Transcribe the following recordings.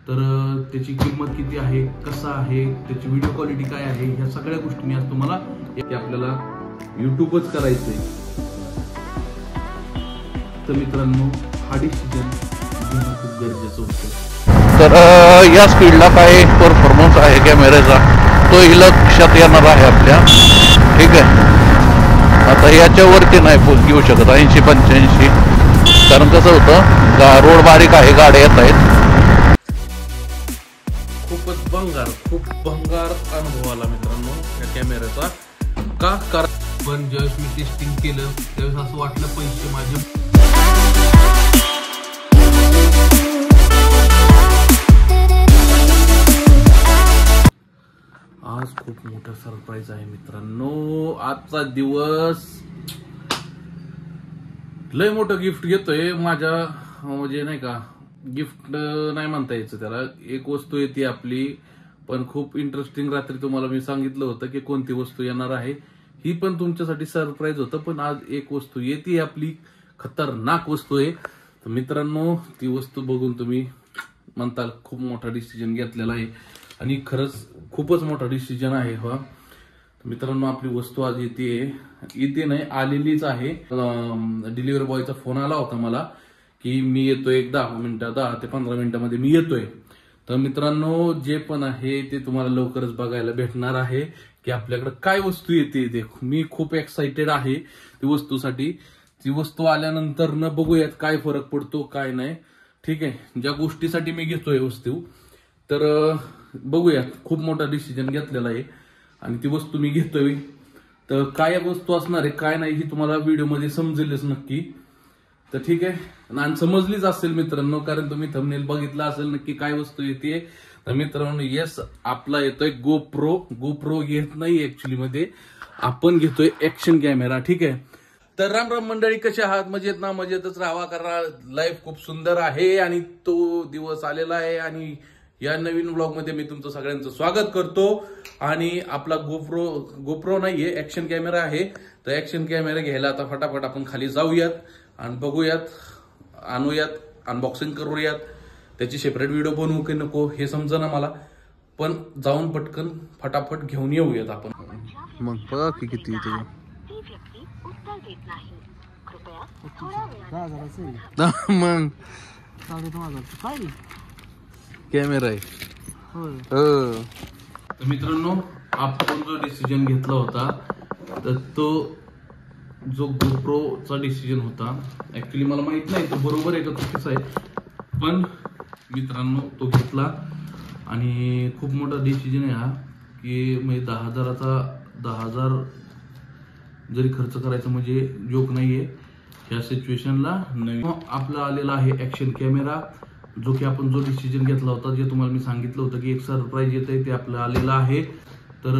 तर त्याची किंमत किती आहे, कसा आहे, त्याची व्हिडिओ क्वालिटी काय आहे, ह्या सगळ्या गोष्टी मी आज तुम्हाला आपल्याला युट्यूबच करायचंय. तर मित्रांनो, हा डिसिजन घेणं खूप गरजेचं होतं. तर या स्पीडला काय परफॉर्मन्स आहे कॅमेऱ्याचा तोही लक्षात येणार आहे आपल्या. ठीक आहे, आता याच्यावरती नाही घेऊ शकत 80-85, कारण कसं होतं रोड बारीक आहे, गाड्या येत आहेत. खूप भंगार अनुभव आला मित्रांनो या कॅमेऱ्याचा. का? कारण पण ज्यावेळेस मी टेस्टिंग केलं त्यावेळेस असं वाटलं पैसे माझे आज खूप मोठा सरप्राईज आहे मित्रांनो. आजचा दिवस लय मोठं गिफ्ट घेतोय माझ्या, म्हणजे नाही का, गिफ्ट नाही म्हणता यायचं त्याला. एक वस्तू येते आपली, पण खूप इंटरेस्टिंग. रात्री तुम्हाला मी सांगितलं होतं की कोणती वस्तू येणार आहे, ही पण तुमच्यासाठी सरप्राईज होतं. पण आज एक वस्तू येते आपली, खतरनाक वस्तू आहे. तर मित्रांनो, ती वस्तू बघून तुम्ही म्हणताल खूप मोठा डिसिजन घेतलेला आहे, आणि खरंच खूपच मोठा डिसिजन आहे हा. मित्रांनो, आपली वस्तू आज येते नाही, आलेलीच आहे. डिलिव्हरी बॉयचा फोन आला होता मला की मी येतोय, 10 ते 15 मिनिटांमध्ये मी येतोय. तर मित्रांनो, जे पण आहे ते तुम्हाला लवकरच बघायला भेटणार आहे की आपल्याकडे काय वस्तू येते ते. मी खूप एक्साइटेड आहे ती वस्तूसाठी. ती वस्तू आल्यानंतर न बघूयात काय फरक पडतो काय नाही. ठीक आहे, ज्या गोष्टीसाठी मी घेतोय वस्तू, तर बघूयात. खूप मोठा डिसिजन घेतलेला आहे आणि ती वस्तू मी घेतोय. तर काय वस्तू असणार आहे काय नाही ही तुम्हाला व्हिडिओमध्ये समजेलच नक्की. तर ठीक आहे, आणि समजलीच असेल मित्रांनो, कारण तुम्ही थंबनेल बघितला असेल नक्की काय वस्तू येते. तर मित्रांनो, येस, आपला येतोय गोप्रो घेत नाही ऍक्च्युली मध्ये, आपण घेतोय ऍक्शन कॅमेरा. ठीक आहे, तर राम राम मंडळी, कसे आहात? मजेत ना? मजेतच राहावा, कारण लाईफ खूप सुंदर आहे आणि तो दिवस आलेला आहे. आणि या नवीन ब्लॉग मध्ये मी तुमचं सगळ्यांचं स्वागत करतो. आणि आपला गोप्रो नाहीये, ऍक्शन कॅमेरा आहे. तर ऍक्शन कॅमेरा घ्यायला आता फटाफट आपण खाली जाऊयात आणि बघूयात, आणूयात, अनबॉक्सिंग करूयात. त्याची सेपरेट व्हिडिओ बनवू की नको हे समजेना मला, पण जाऊन पटकन फटाफट घेऊन येऊयात आपण. मग बघा की किती मग कॅमेरा आहे. तर मित्रांनो, आपण जो डिसिजन घेतला होता, तर तो जो गोप्रोचा डिसिजन होता, ऍक्च्युली मला माहित नाही तो बरोबर आहे का चुकीचा आहे, पण मित्रांनो तो घेतला. आणि खूप मोठा डिसिजन आहे हा, की म्हणजे 10,000 जरी खर्च करायचा म्हणजे जोक नाहीये ह्या सिच्युएशनला. नवीन आपला आलेला आहे ऍक्शन कॅमेरा, जो की आपण जो डिसिजन घेतला होता, जे तुम्हाला मी सांगितलं होतं की एक सरप्राईज येत आहे, ते आपलं आलेलं आहे. तर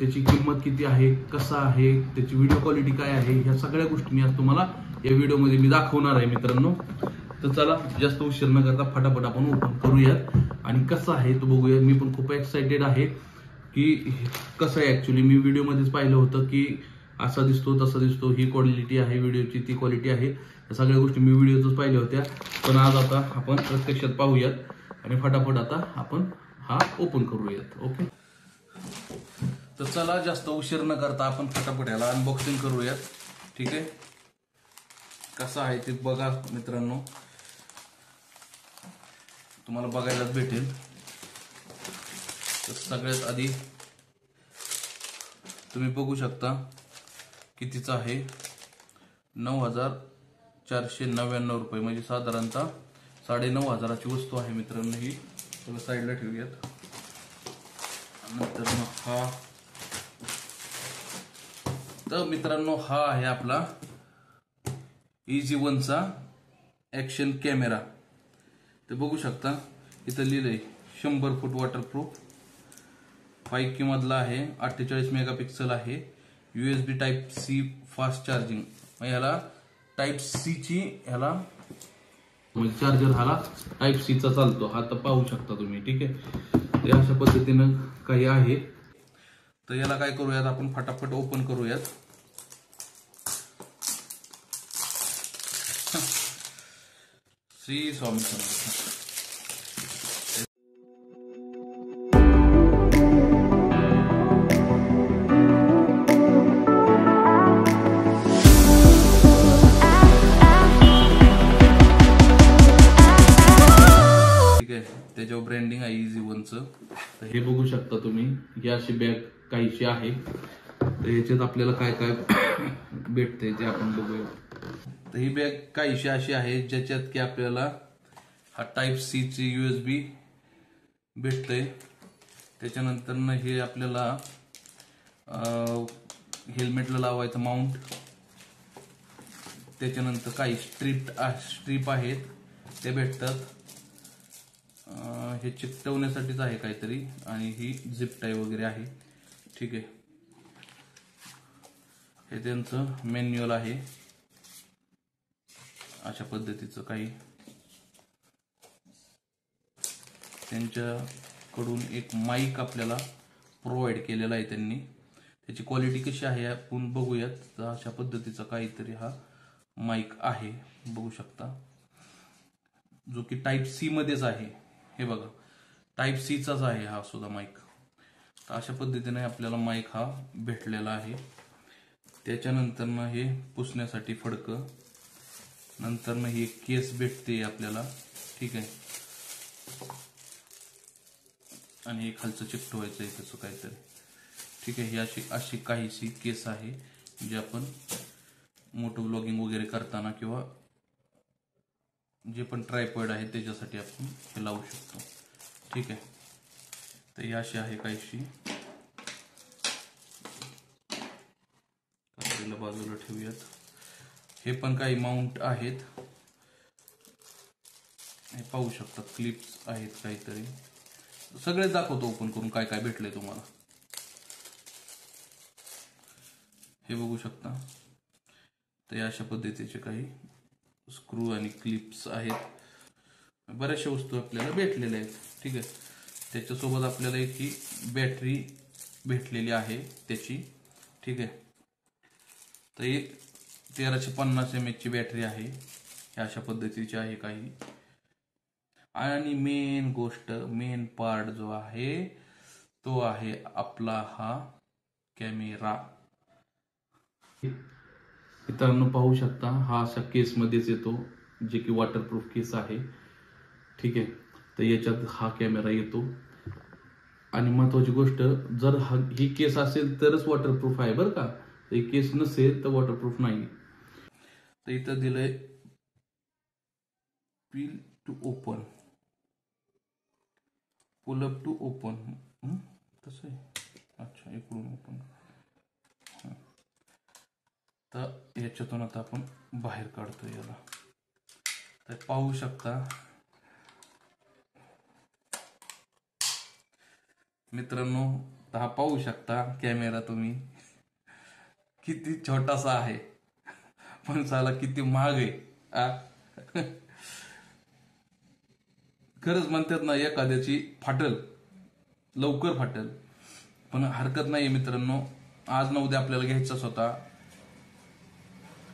त्याची किंमत किती आहे, कसा आहे, त्याची व्हिडिओ क्वालिटी काय आहे, ह्या सगळ्या गोष्टी मी आज तुम्हाला या व्हिडिओमध्ये मी दाखवणार आहे मित्रांनो. तर चला, जास्त उशीर न करता फटाफट आपण ओपन करूयात आणि कसं आहे तो बघूया. मी पण खूप एक्साइटेड आहे की कसं आहे. ऍक्च्युली मी व्हिडिओमध्येच पाहिलं होतं की असा दिसतो तसा दिसतो, ही क्वालिटी आहे व्हिडिओची, ती क्वालिटी आहे, या सगळ्या गोष्टी मी व्हिडिओतच पाहिल्या होत्या. पण आज आता आपण प्रत्यक्षात पाहूयात आणि फटाफट आता आपण हा ओपन करूयात. ओके, तर चला, जास्त उशीर न करता आपण फटाफट याला अनबॉक्सिंग करूयात. ठीक आहे, कसं आहे ते बघा मित्रांनो, तुम्हाला बघायलाच भेटेल. तर सगळ्यात आधी तुम्ही बघू शकता कितीचा आहे, 9,499 रुपये, म्हणजे साधारणतः 9,500ची वस्तू आहे मित्रांनो. ही थोडं साईडला ठेवूयात. नंतर तर मित्रांनो, हा आहे आपला EZ1चा ऍक्शन कॅमेरा. ते बघू शकता, इथं लिहिलंय 100 फूट वॉटरप्रूफ, 5K मधला आहे, 48 मेगापिक्सल आहे, USB Type-C फास्ट चार्जिंग. ह्याला Type-C ची ह्याला म्हणजे चार्जर ह्याला Type-C चा चालतो. हा तर पाहू शकता तुम्ही. ठीक आहे, ते अशा पद्धतीनं काही आहे. तर याला काय करूयात आपण, फटाफट ओपन करूयात. श्री स्वामी समर्थ. आहे, त्याच्यावर ब्रँडिंग आहे EZ1चं. तर हे बघू शकता तुम्ही, ही अशी बॅग काहीशी आहे. तर याच्यात आपल्याला काय काय भेटते ते आपण बघूया. तर ही बॅग काहीशी अशी आहे ज्याच्यात की आपल्याला हा Type-C ची USB भेटते. त्याच्यानंतर हे आपल्याला हेल्मेटला लावायचं माउंट. त्याच्यानंतर काही स्ट्रीप आहेत ते भेटतात. हे चिकटवण्यासाठीच आहे काहीतरी, आणि ही झिप टाय वगैरे आहे. ठीक आहे, हे त्यांचं मॅन्युअल आहे अशा पद्धतीचं. काही त्यांच्याकडून एक माईक आपल्याला प्रोव्हाइड केलेला आहे त्यांनी. त्याची क्वालिटी कशी आहे आपण बघूयात. तर अशा पद्धतीचा काहीतरी हा माईक आहे, बघू शकता, जो की Type-C मध्येच आहे. हे बघा, Type-Cचाच आहे हा सुद्धा माईक. तर अशा पद्धतीने आपल्याला माईक हा भेटलेला आहे. त्याच्यानंतर हे पुसण्यासाठी फडकं, नंतर ही एक केस भेटते आपल्याला. ठीक आहे, आणि हे खालचं चिकटवायचं आहे त्याचं काहीतरी. ठीक आहे, ही अशी काहीशी केस आहे जे आपण मोटो व्लॉगिंग वगैरे करताना किंवा जे पण ट्रायपॉड आहे त्याच्यासाठी आपण हे लावू शकतो. ठीक आहे, तर ही अशी आहे काहीशी. कात्रीला बाजूला ठेवूयात. हे पण काही माउंट आहेत, हे पाहू शकता, क्लिप्स आहेत काहीतरी. सगळे दाखवतो ओपन करून काय काय भेटलंय तुम्हाला. हे बघू शकता. तर अशा पद्धतीचे काही स्क्रू आणि क्लिप्स आहेत. बऱ्याचशा वस्तू आपल्याला भेटलेल्या आहेत. ठीक आहे, त्याच्यासोबत आपल्याला एक ही बॅटरी भेटलेली आहे त्याची. ठीक आहे, तर ही 1350 mAh ची बॅटरी आहे. हे अशा पद्धतीची आहे काही. आणि मेन गोष्ट, मेन पार्ट जो आहे तो आहे आपला हा कॅमेरा. मित्रांनो पाहू शकता, हा अशा केसमध्येच येतो, जे की वॉटरप्रूफ केस आहे. ठीक आहे, तर याच्यात हा कॅमेरा येतो. आणि महत्वाची गोष्ट, जर ही केस असेल तरच वॉटरप्रूफ आहे बरं का. ही केस नसेल तर वॉटरप्रूफ नाही. तर इथं दिलंय peel to open, pull up to open. तसं आहे. अच्छा, इकडून ओपन. तर याच्यातून आता आपण बाहेर काढतो याला. तर पाहू शकता मित्रांनो, हा पाहू शकता कॅमेरा तुम्ही, किती छोटासा आहे पण साला किती महाग आहे. खरंच म्हणतात ना, एखाद्याची फाटल, लवकर फाटल, पण हरकत नाही मित्रांनो. आज ना उद्या आपल्याला घ्यायचाच होता,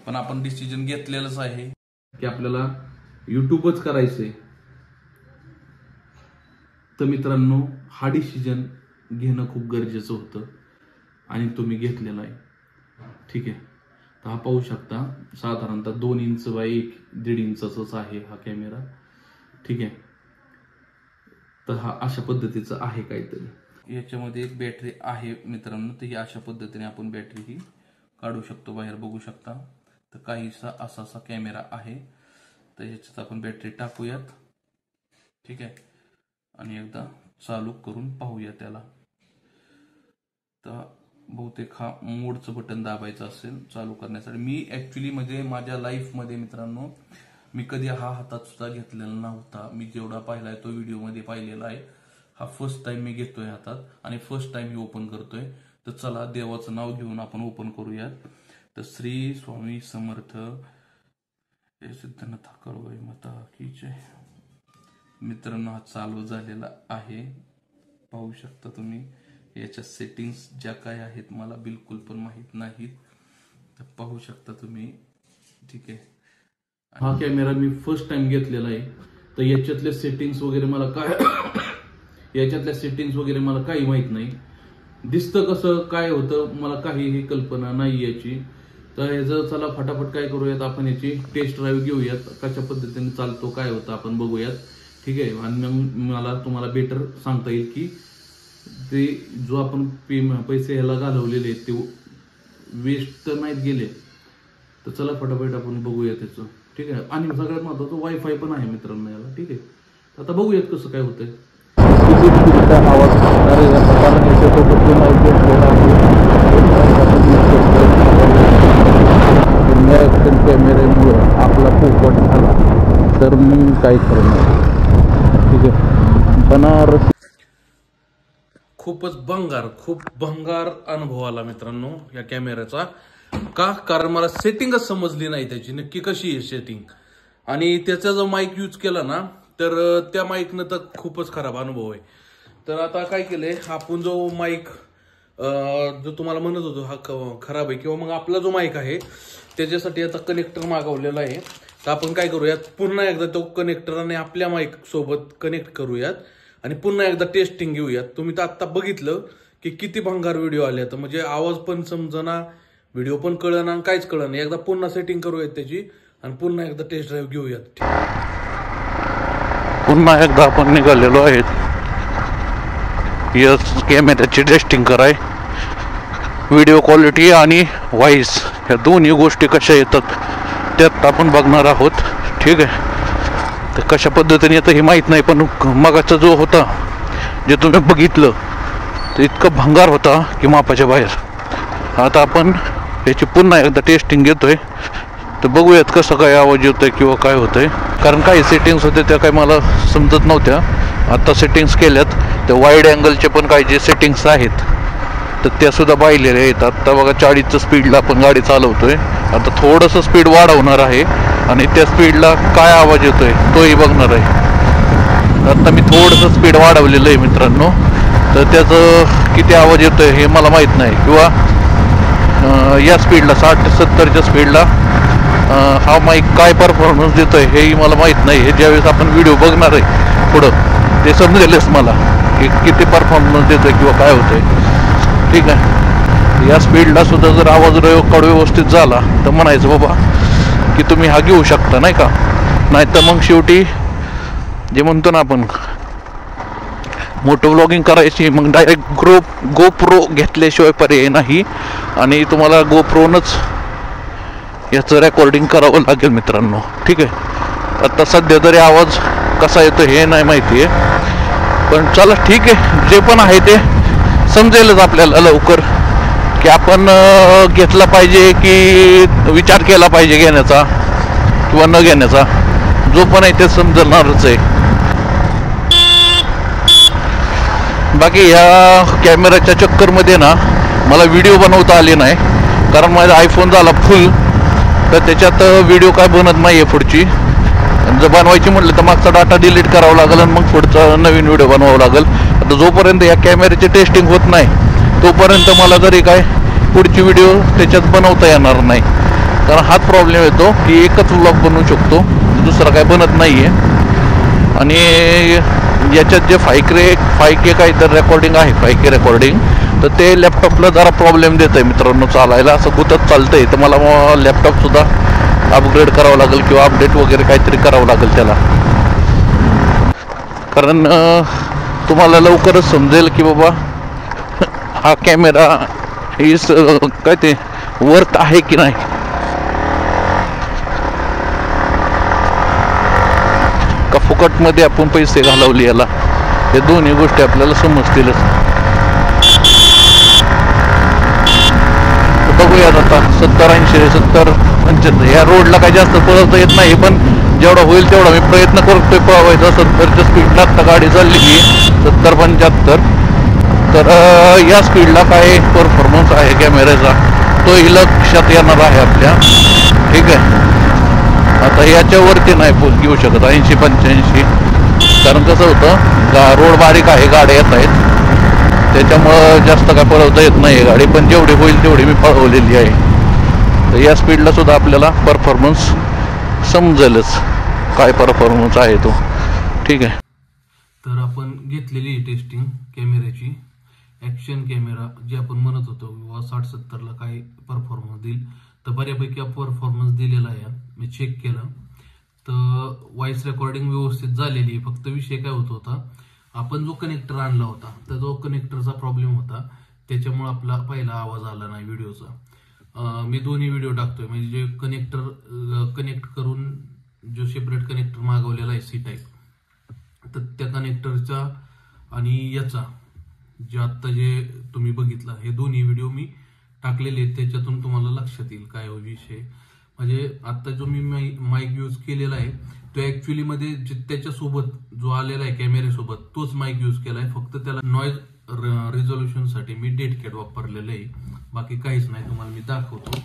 पण आपण डिसिजन घेतलेलंच आहे की आपल्याला युट्यूबच करायचंय. तर मित्रांनो, हा डिसिजन घेणं खूप गरजेचं होतं आणि तुम्ही घेतलेला आहे. ठीक आहे, तर हा पाहू शकता, साधारणतः 2 इंच बाय 1.5 इंचाचाच आहे हा कॅमेरा. ठीक आहे, तर हा अशा पद्धतीचा आहे काहीतरी. याच्यामध्ये एक बॅटरी आहे मित्रांनो. तर ही अशा पद्धतीने आपण बॅटरी ही काढू शकतो बाहेर, बघू शकता. तर काहीसा असा कॅमेरा आहे. तर ह्याच्यात आपण बॅटरी टाकूयात. ठीक आहे, आणि एकदा चालू करून पाहूया त्याला. तर बहुतेक हा मोडचं बटन दाबायचं असेल चालू करण्यासाठी. मी ऍक्च्युली म्हणजे माझ्या लाईफमध्ये मित्रांनो, मी कधी हा हातात सुद्धा घेतलेला नव्हता. मी जेवढा पाहिलाय तो व्हिडिओमध्ये पाहिलेला आहे. हा फर्स्ट टाइम मी घेतोय हातात आणि फर्स्ट टाइम मी ओपन करतोय. तर चला, देवाचं नाव घेऊन आपण ओपन करूयात. तर श्री स्वामी समर्थ सिद्धनाथ ठाकरबाई माता की जय. मित्रांनो, हा चालू झालेला आहे, पाहू शकता तुम्ही. याच्या सेटिंग्स ज्या काय आहेत मला बिलकुल पण माहित नाहीत, तर पाहू शकता तुम्ही. ठीक आहे, हा कॅमेरा मी फर्स्ट टाइम घेतलेला आहे. तर याच्यातल्या सेटिंग्स वगैरे मला काही माहित नाही. दिसतं कसं, काय होतं, मला काहीही कल्पना नाही याची. तर याचं चला फटाफट काय करूयात, आपण याची टेस्ट ड्राईव्ह घेऊयात. कशा पद्धतीने चालतो, काय होतं आपण बघूयात. ठीक आहे. आणि मग मला तुम्हाला बेटर सांगता येईल की ते जो आपण पैसे ह्याला घालवलेले आहेत ते वेस्ट तर नाहीत गेले. तर चला फटाफट आपण बघूया त्याचं. ठीक आहे. आणि सगळ्यात महत्त्वाचं वायफाय पण आहे मित्रांनो याला. ठीक आहे. आता बघूयात कसं काय होतंय. कॅमेऱ्यामुळे आपला पोपट झाला तर मी काय करणार. ठीक आहे. बनारस खूप भंगार अनुभव आला मित्रांनो या कॅमेऱ्याचा. का? कारण मला सेटिंगच समजली नाही त्याची नक्की कशी आहे सेटिंग. आणि त्याचा जो माईक यूज केला ना तर त्या माईकनं तर खूपच खराब अनुभव आहे. तर आता काय केलंय आपण जो माईक जो तुम्हाला म्हणत होतो हा खराब आहे किंवा मग आपला जो माईक आहे त्याच्यासाठी आता कनेक्टर मागवलेला आहे. तर आपण काय करूयात पुन्हा एकदा तो कनेक्टर आणि आपल्या माईक सोबत कनेक्ट करूयात आणि पुन्हा एकदा टेस्टिंग घेऊयात. तुम्ही तर आता बघितलं की किती भंगार व्हिडिओ आले. तर म्हणजे आवाज पण समजना, व्हिडिओ पण कळना, काहीच कळना. एकदा पुन्हा सेटिंग करूयात त्याची आणि पुन्हा एकदा टेस्ट ड्राईव्ह घेऊयात. पुन्हा एकदा आपण निघालेलो आहेत यस कॅमेऱ्याची टेस्टिंग कराय. व्हिडिओ क्वालिटी आणि व्हॉइस ह्या दोन्ही गोष्टी कशा येतात त्यात आपण बघणार आहोत. ठीक आहे. तर कशा पद्धतीने येतं हे माहीत नाही, पण मगाचा जो होता जे तुम्ही बघितलं ते इतकं भंगार होता की मापाच्या बाहेर. आता आपण याची पुन्हा एकदा टेस्टिंग घेतोय. तर बघूयात कसं काय आवाज येतोय किंवा काय होतंय. कारण काही सेटिंग्स होते त्या काही मला समजत नव्हत्या. आता सेटिंग्स केल्यात. त्या वाईड अँगलचे पण काही जे सेटिंग्स आहेत तर त्या सुद्धा पाहिलेल्या आहेत. आता बघा 40च्या स्पीडला आपण गाडी चालवतोय. आता थोडंसं स्पीड वाढवणार आहे आणि त्या स्पीडला काय आवाज येतोय तोही बघणार आहे. आता मी थोडंसं स्पीड वाढवलेलं आहे मित्रांनो. तर त्याचं किती आवाज येतोय हे मला माहीत नाही. किंवा या स्पीडला 60-70च्या स्पीडला हा माईक काय परफॉर्मन्स देतोय हेही मला माहीत नाही. हे ज्यावेळेस आपण व्हिडिओ बघणार आहे पुढं ते समजेलच मला की किती परफॉर्मन्स देतोय किंवा काय होतंय. ठीक आहे. या स्पीडला सुद्धा जर आवाज व्यवस्थित झाला तर म्हणायचं बाबा की तुम्ही हा घेऊ शकता नाही का. नाही तर मग शेवटी जे म्हणतो ना आपण मोठं व्लॉगिंग करायची मग डायरेक्ट गोप्रो घेतल्याशिवाय पर्याय नाही. आणि तुम्हाला गोप्रोनच याचं रेकॉर्डिंग करावं लागेल मित्रांनो. ठीक आहे. आता सध्या तरी आवाज कसा येतो हे नाही माहिती आहे, पण चला ठीक आहे. जे पण आहे ते समजेलच आपल्याला लवकर की आपण घेतला पाहिजे की विचार केला पाहिजे घेण्याचा किंवा न घेण्याचा. जो पण आहे ते समजणारच आहे. बाकी ह्या कॅमेऱ्याच्या चक्करमध्ये ना मला व्हिडिओ बनवता आले नाही. कारण माझा आयफोन झाला फुल तर त्याच्यात व्हिडिओ काय बनत नाही आहे पुढची. जर बनवायची म्हटलं तर मागचा डाटा डिलीट करावा लागेल आणि मग पुढचा नवीन व्हिडिओ बनवावा लागेल. आता जोपर्यंत या कॅमेऱ्याची टेस्टिंग होत नाही तोपर्यंत मला तरी काय पुढची व्हिडिओ त्याच्यात बनवता येणार नाही. कारण हाच प्रॉब्लेम येतो की एकच व्लॉग बनवू शकतो, दुसरा काय बनत नाही आहे. आणि याच्यात जे 5K काही तर रेकॉर्डिंग आहे 5K रेकॉर्डिंग तर ते लॅपटॉपला जरा प्रॉब्लेम देत आहे मित्रांनो चालायला. असं गुतत चालतंय. तर मला लॅपटॉपसुद्धा अपग्रेड करावं लागेल किंवा अपडेट वगैरे काहीतरी करावं लागेल त्याला. कारण तुम्हाला लवकरच समजेल की बाबा हा कॅमेरा काय ते वर्थ आहे की नाही. का फुकटमध्ये आपण पैसे घालवले याला हे दोन्ही गोष्टी आपल्याला समजतीलच. बघूयात आता 70-80 70-75 या रोडला काही जास्त पळवता येत नाही, पण जेवढा होईल तेवढा मी प्रयत्न करतोय पळवायचा. 70च्या स्पीडला आता गाडी चालली की 70-75. तर या स्पीडला काय परफॉर्मन्स आहे कॅमेऱ्याचा तोही लक्षात येणार आहे आपल्या. ठीक आहे. आता याच्यावरती नाही घेऊ शकत 80-85. कारण कसं होतं रोड बारीक आहे, गाड्या येत आहेत त्याच्यामुळं जास्त काय पळवता येत नाही गाडी. पण जेवढी होईल तेवढी मी पळवलेली आहे. तर या स्पीडला सुद्धा आपल्याला परफॉर्मन्स समजेलच काय परफॉर्मन्स आहे तो. ठीक आहे. तर आपण घेतलेली टेस्टिंग कॅमेऱ्याची ॲक्शन कॅमेरा जे आपण म्हणत होतो 60-70ला काय परफॉर्मन्स देईल तर बऱ्यापैकी परफॉर्मन्स दिलेला आहे. मी चेक केला तर व्हॉइस रेकॉर्डिंग व्यवस्थित झालेली. फक्त विषय काय होत होता, आपण जो कनेक्टर आणला होता तर जो कनेक्टरचा प्रॉब्लेम होता, त्याच्यामुळे आपला पहिला आवाज आला नाही व्हिडिओचा. मी दोन्ही व्हिडिओ टाकतोय, म्हणजे जे कनेक्टर कनेक्ट करून जो सेपरेट कनेक्टर मागवलेला आहे सी टाईप, तर त्या कनेक्टरचा आणि याचा जे आत्ता जे तुम्ही बघितला, हे दोन्ही व्हिडिओ मी टाकलेले आहेत. त्याच्यातून तुम्हाला लक्षात येईल काय विषय. म्हणजे आता जो मी माईक यूज केलेला आहे तो ऍक्च्युली मध्ये त्याच्यासोबत जो आलेला आहे कॅमेऱ्यासोबत तोच माईक यूज केलाय. फक्त त्याला नॉइज रिझोल्युशन साठी मी डेड कॅट वापरलेलं आहे, बाकी काहीच नाही. तुम्हाला मी दाखवतो.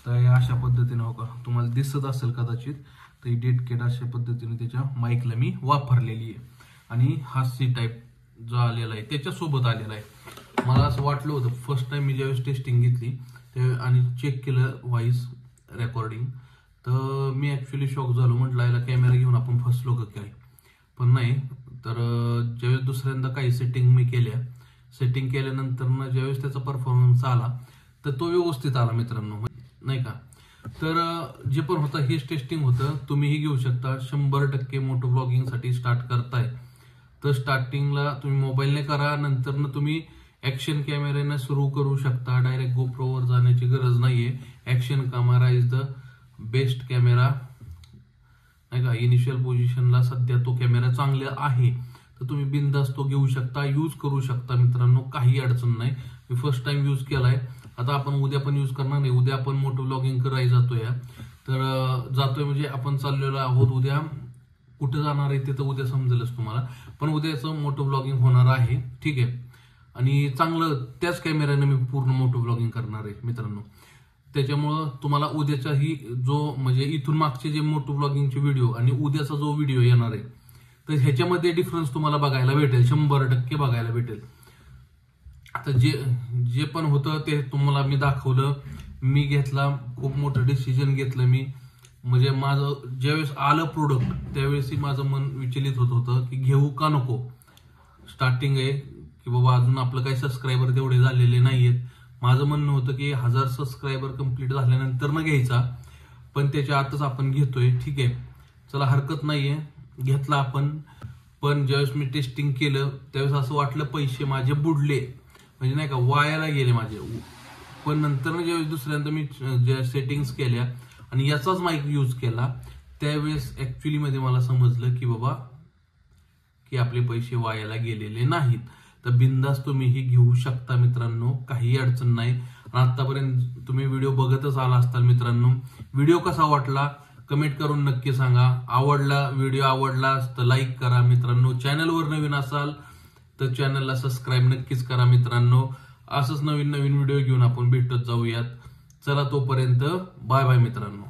तर अशा पद्धतीने हो का तुम्हाला दिसत असेल कदाचित, तर डेड कॅट अशा पद्धतीने त्याच्या माईकला मी वापरलेली आहे. आणि हा सी टाईप जो आलेला आहे त्याच्यासोबत आलेला आहे. मला असं वाटलं होतं फर्स्ट टाइम मी ज्यावेळेस टेस्टिंग घेतली आणि चेक केलं व्हॉइस रेकॉर्डिंग, तर मी ऍक्च्युली शॉक झालो. म्हटलं याला कॅमेरा घेऊन आपण फसलो का काय, पण नाही. तर ज्यावेळेस दुसऱ्यांदा काही सेटिंग मी सेटिंग केल्यानंतर ज्यावेळेस त्याचा परफॉर्मन्स आला तर तो व्यवस्थित आला मित्रांनो, नाही का. तर जे पण होतं हेच टेस्टिंग होतं. तुम्हीही घेऊ शकता. 100% मोटो ब्लॉगिंगसाठी स्टार्ट करताय तर स्टार्टिंगला तुम्ही मोबाईलने करा, नंतर तुम्ही ऍक्शन कॅमेऱ्याने सुरू करू शकता. डायरेक्ट गोप्रोवर जाण्याची गरज नाहीये. Action camera is the best camera, नाही का. इनिशियल पोझिशनला सध्या तो कॅमेरा चांगला आहे, तर तुम्ही बिनधास्त तो घेऊ शकता, यूज करू शकता मित्रांनो, काही अडचण नाही. मी फर्स्ट टाइम यूज केलाय. आता आपण उद्या पण यूज करणार नाही. उद्या आपण मोटो ब्लॉगिंग करायला जातोय म्हणजे आपण चाललेलो आहोत. उद्या कुठे जाणार आहे ते तर उद्या समजेलच तुम्हाला, पण उद्याचं मोटो ब्लॉगिंग होणार आहे, ठीक आहे. आणि चांगलं त्याच कॅमेऱ्याने मी पूर्ण मोटो ब्लॉगिंग करणार आहे मित्रांनो. त्याच्यामुळं तुम्हाला उद्याचाही जो म्हणजे इथून मागचे जे मोटो ब्लॉगिंगचे व्हिडिओ आणि उद्याचा जो व्हिडिओ येणार आहे तर ह्याच्यामध्ये डिफरन्स तुम्हाला बघायला भेटेल, 100% बघायला भेटेल. आता जे पण होतं ते तुम्हाला मी दाखवलं. मी घेतला खूप मोठं डिसिजन घेतलं मी, म्हणजे माझं ज्यावेळेस आलं प्रोडक्ट त्यावेळेसही माझं मन विचलित होत होतं की घेऊ का नको. स्टार्टिंग आहे की बाबा अजून आपलं काही सबस्क्रायबर तेवढे झालेले नाहीयेत. माझं म्हणणं होतं की 1000 सबस्क्रायबर कंप्लीट झाल्यानंतर न घ्यायचा, पण त्याच्या आतच आपण घेतोय, ठीक आहे. चला हरकत नाहीये, घेतला आपण. पण ज्यावेळेस मी टेस्टिंग केलं त्यावेळेस असं वाटलं पैसे माझे बुडले, म्हणजे नाही का वायाला गेले माझे. पण नंतर ज्यावेळेस दुसऱ्यांदा मी ज्या सेटिंग्स केल्या आणि याचाच माईक यूज केला त्यावेळेस ऍक्च्युली मध्ये मला समजलं की बाबा की आपले पैसे वायाला गेलेले नाहीत. तर बिंदास तुम्हीही घेऊ शकता मित्रांनो, काही अडचण नाही. आतापर्यंत तुम्ही व्हिडिओ बघतच आला असताल मित्रांनो. व्हिडिओ कसा वाटला कमेंट करून नक्की सांगा. व्हिडिओ आवडला तर लाईक करा मित्रांनो. चॅनलवर नवीन असाल तर चॅनलला सबस्क्राईब नक्कीच करा मित्रांनो. असंच नवीन नवीन व्हिडिओ घेऊन आपण भेटत जाऊयात. चला तोपर्यंत बाय बाय मित्रांनो.